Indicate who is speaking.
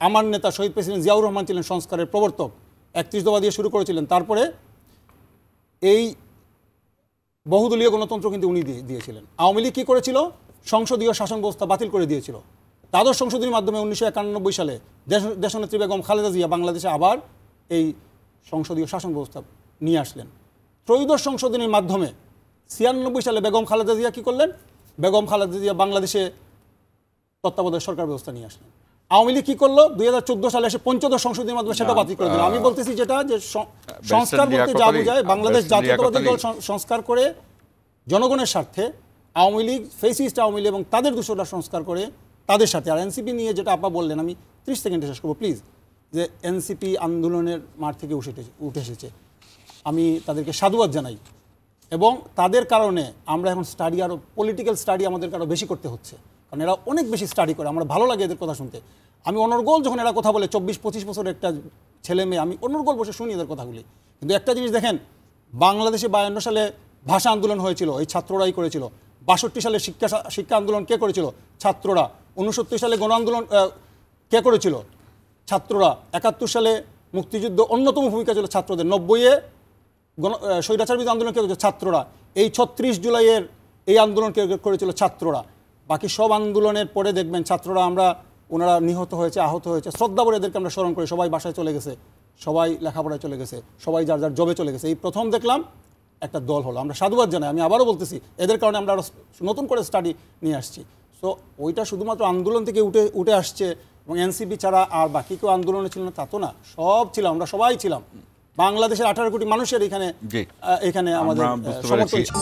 Speaker 1: আমার নেতা শহীদ প্রেসিডেন্ট জিয়াউর রহমান ছিলেন সংস্কারের প্রবর্তক, 31 দফা দিয়ে শুরু করেছিলেন। তারপরে এই বহুদলীয় গণতন্ত্র কিন্তু উনি দিয়েছিলেন। আওয়ামী লীগ কী করেছিল? সংসদীয় শাসন ব্যবস্থা বাতিল করে দিয়েছিল। দ্বাদশ সংশোধনীর মাধ্যমে 1991 সালে দেশনেত্রী বেগম খালেদা জিয়া বাংলাদেশে আবার এই সংসদীয় শাসন ব্যবস্থা নিয়ে আসলেন। ত্রয়োদশ সংশোধনীর মাধ্যমে 96 সালে বেগম খালেদা জিয়া কী করলেন? বেগম খালেদা জিয়া বাংলাদেশে তত্ত্বাবধায়ক সরকার ব্যবস্থা নিয়ে আসলেন। আওয়ামী লীগ কী করলো? 2014 সালে এসে পঞ্চদশ সংশোধনীর মাধ্যমে সেটা বাতিল করে দিল। আমি বলতেছি যেটা যে সংস্কার বলতে যা বোঝায়, বাংলাদেশ জাতীয়তাবাদী দল সংস্কার করে জনগণের স্বার্থে, আওয়ামী লীগ ফেসিস্ট আওয়ামী লীগ এবং তাদের দূষণটা সংস্কার করে তাদের সাথে। আর এনসিপি নিয়ে যেটা আপা বললেন, আমি 30 সেকেন্ডে শেষ করবো প্লিজ, যে এনসিপি আন্দোলনের মাঠ থেকে উঠে এসেছে, আমি তাদেরকে সাধুবাদ জানাই। এবং তাদের কারণে আমরা এখন স্টাডি, আরও পলিটিক্যাল স্টাডি আমাদেরকে আরও বেশি করতে হচ্ছে, কারণ এরা অনেক বেশি স্টাডি করে। আমার ভালো লাগে এদের কথা শুনতে। আমি অনর্গল যখন এরা কথা বলে, 24-25 বছরের একটা ছেলে মেয়ে, আমি অনর্গল বসে শুনি এদের কথাগুলি। কিন্তু একটা জিনিস দেখেন, বাংলাদেশে 52 সালে ভাষা আন্দোলন হয়েছিল, এই ছাত্ররাই করেছিল। 62 সালে শিক্ষা আন্দোলন কে করেছিল? ছাত্ররা। 69 সালে গণ আন্দোলন কে করেছিল? ছাত্ররা। 71 সালে মুক্তিযুদ্ধ অন্যতম ভূমিকা ছিল ছাত্রদের। 90-এ স্বৈরাচার বিরোধী আন্দোলন কে করেছিল? ছাত্ররা। এই 36 জুলাইয়ের এই আন্দোলন কে করেছিল? ছাত্ররা। বাকি সব আন্দোলনের পরে দেখবেন ছাত্ররা, ওনারা নিহত হয়েছে, আহত হয়েছে, শ্রদ্ধা করে এদেরকে আমরা স্মরণ করি। সবাই বাসায় চলে গেছে, সবাই লেখাপড়ায় চলে গেছে, সবাই যার যার জবে চলে গেছে। এই প্রথম দেখলাম একটা দল হলো। আমরা সাধুবাদ জানাই। আমি আবারও বলতেছি, এদের কারণে আমরা আরও নতুন করে স্টাডি নিয়ে আসছি। সো ওইটা শুধুমাত্র আন্দোলন থেকে উঠে আসছে, এবং এনসিপি ছাড়া আর বাকি কেউ আন্দোলনে ছিল না তা তো না, সব ছিলাম, আমরা সবাই ছিলাম। বাংলাদেশের 18 কোটি মানুষের এখানে আমাদের সমর্থন ছিল।